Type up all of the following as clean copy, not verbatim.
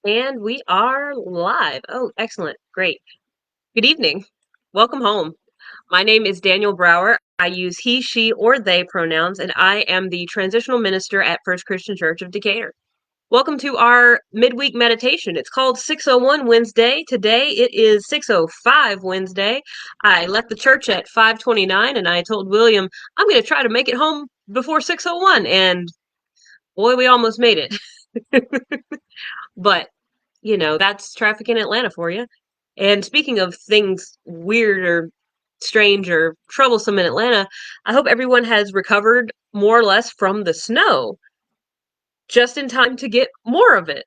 And we are live. Oh, excellent. Great. Good evening. Welcome home. My name is Daniel Brower. I use he, she, or they pronouns, and I am the transitional minister at First Christian Church of Decatur. Welcome to our midweek meditation. It's called 601 Wednesday. Today it is 6:05 Wednesday. I left the church at 5:29 and I told William I'm going to try to make it home before 6:01, and boy, we almost made it. But that's traffic in Atlanta for you. And speaking of things weird or strange or troublesome in Atlanta, I hope everyone has recovered more or less from the snow just in time to get more of it.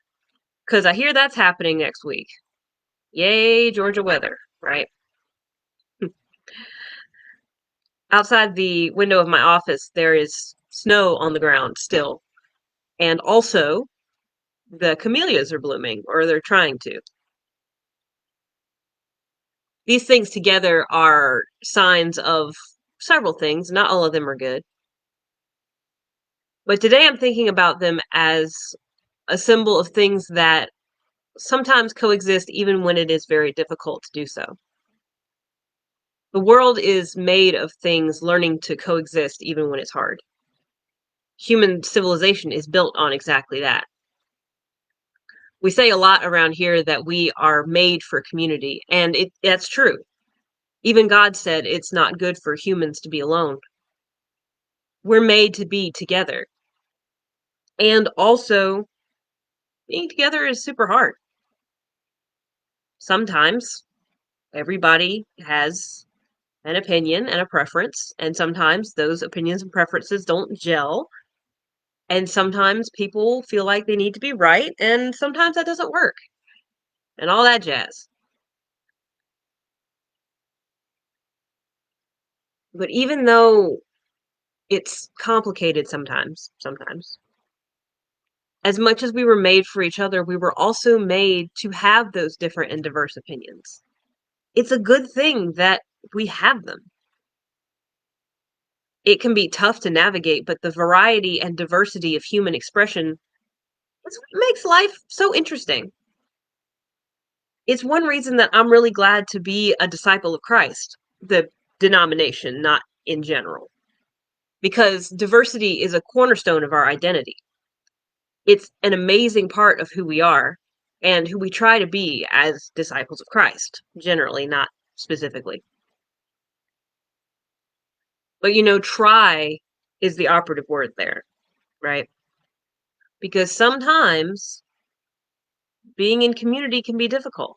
Because I hear that's happening next week. Yay, Georgia weather, right? Outside the window of my office, there is snow on the ground still. And also, the camellias are blooming, or they're trying to. These things together are signs of several things. Not all of them are good. But today I'm thinking about them as a symbol of things that sometimes coexist even when it is very difficult to do so. The world is made of things learning to coexist even when it's hard. Human civilization is built on exactly that. We say a lot around here that we are made for community, and that's true. Even God said it's not good for humans to be alone. We're made to be together. And also, being together is super hard. Sometimes everybody has an opinion and a preference, and sometimes those opinions and preferences don't gel. And sometimes people feel like they need to be right, and sometimes that doesn't work, and all that jazz. But even though it's complicated sometimes, as much as we were made for each other, we were also made to have those different and diverse opinions. It's a good thing that we have them. It can be tough to navigate, but the variety and diversity of human expression is what makes life so interesting. It's one reason that I'm really glad to be a disciple of Christ, the denomination, not in general, because diversity is a cornerstone of our identity. It's an amazing part of who we are and who we try to be as disciples of Christ, generally, not specifically. But try is the operative word there, right? Because sometimes being in community can be difficult.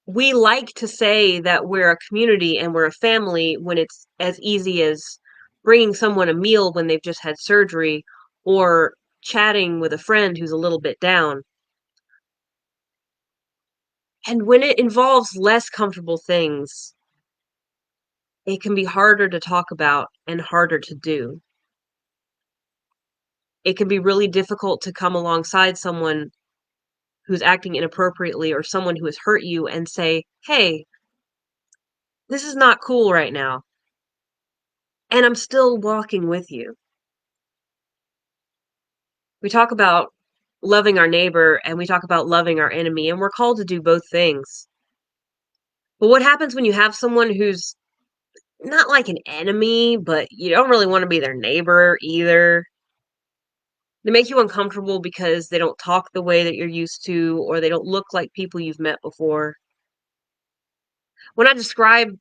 We like to say that we're a community and we're a family when it's as easy as bringing someone a meal when they've just had surgery or chatting with a friend who's a little bit down. And when it involves less comfortable things, it can be harder to talk about and harder to do. It can be really difficult to come alongside someone who's acting inappropriately or someone who has hurt you and say, hey, this is not cool right now. And I'm still walking with you. We talk about loving our neighbor and we talk about loving our enemy, and we're called to do both things. But what happens when you have someone who's not like an enemy, but you don't really want to be their neighbor either? They make you uncomfortable because they don't talk the way that you're used to, or they don't look like people you've met before. When I describe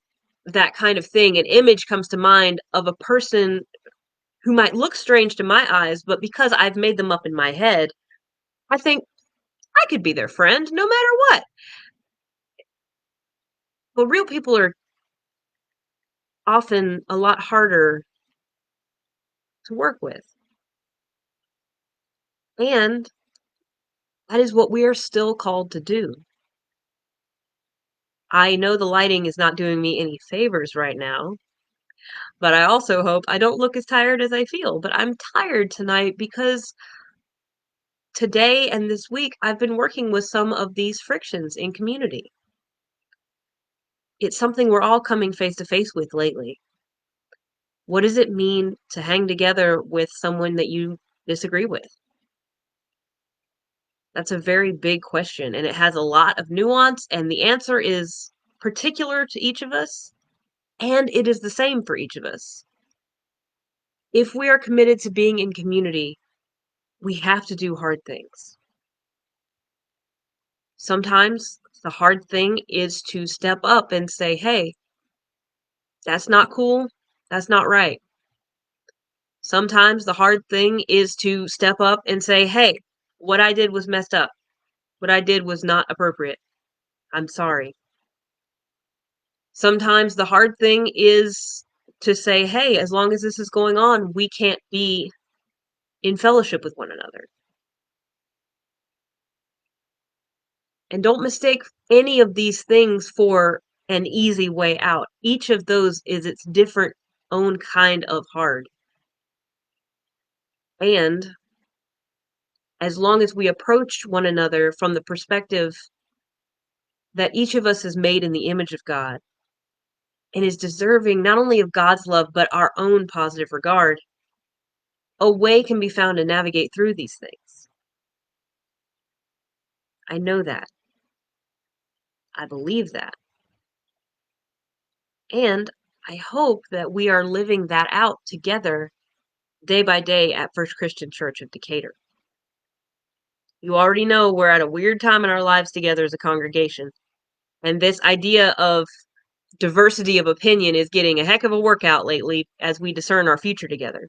that kind of thing, an image comes to mind of a person who might look strange to my eyes, but because I've made them up in my head, I think I could be their friend no matter what. But real people are often a lot harder to work with. And that is what we are still called to do. I know the lighting is not doing me any favors right now, but I also hope I don't look as tired as I feel. But I'm tired tonight because today and this week I've been working with some of these frictions in community. It's something we're all coming face to face with lately. What does it mean to hang together with someone that you disagree with? That's a very big question, and it has a lot of nuance, and the answer is particular to each of us, and it is the same for each of us. If we are committed to being in community, we have to do hard things. Sometimes the hard thing is to step up and say, hey, that's not cool. That's not right. Sometimes the hard thing is to step up and say, hey, what I did was messed up. What I did was not appropriate. I'm sorry. Sometimes the hard thing is to say, hey, as long as this is going on, we can't be in fellowship with one another. And don't mistake any of these things for an easy way out. Each of those is its different own kind of hard. And as long as we approach one another from the perspective that each of us is made in the image of God and is deserving not only of God's love, but our own positive regard, a way can be found to navigate through these things. I know that. I believe that. And I hope that we are living that out together day by day at First Christian Church of Decatur. You already know we're at a weird time in our lives together as a congregation. And this idea of diversity of opinion is getting a heck of a workout lately as we discern our future together.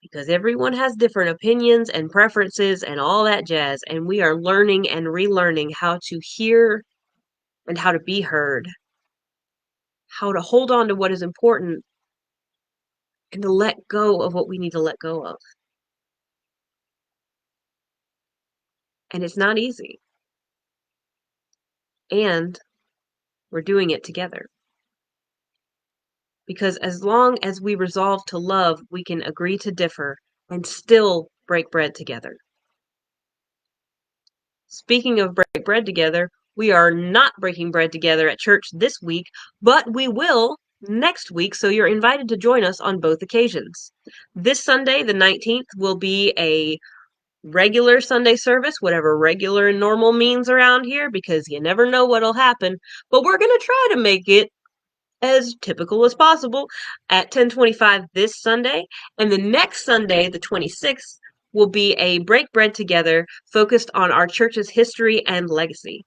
Because everyone has different opinions and preferences and all that jazz, and we are learning and relearning how to hear and how to be heard, how to hold on to what is important, and to let go of what we need to let go of. And it's not easy. And we're doing it together. Because as long as we resolve to love, we can agree to differ and still break bread together. Speaking of break bread together, we are not breaking bread together at church this week, but we will next week, so you're invited to join us on both occasions. This Sunday, the 19th, will be a regular Sunday service, whatever regular and normal means around here, because you never know what'll happen, but we're going to try to make it as typical as possible at 10:25 this Sunday, and the next Sunday, the 26th, will be a break bread together focused on our church's history and legacy.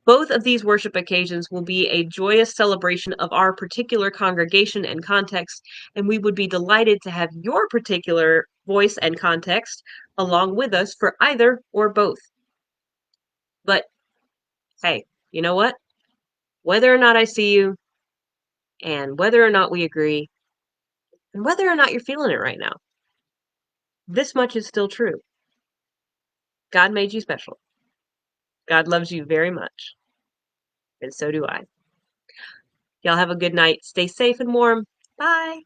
Both of these worship occasions will be a joyous celebration of our particular congregation and context, and we would be delighted to have your particular voice and context along with us for either or both. But hey, you know what? Whether or not I see you, and whether or not we agree, and whether or not you're feeling it right now, this much is still true. God made you special. God loves you very much. And so do I. Y'all have a good night. Stay safe and warm. Bye.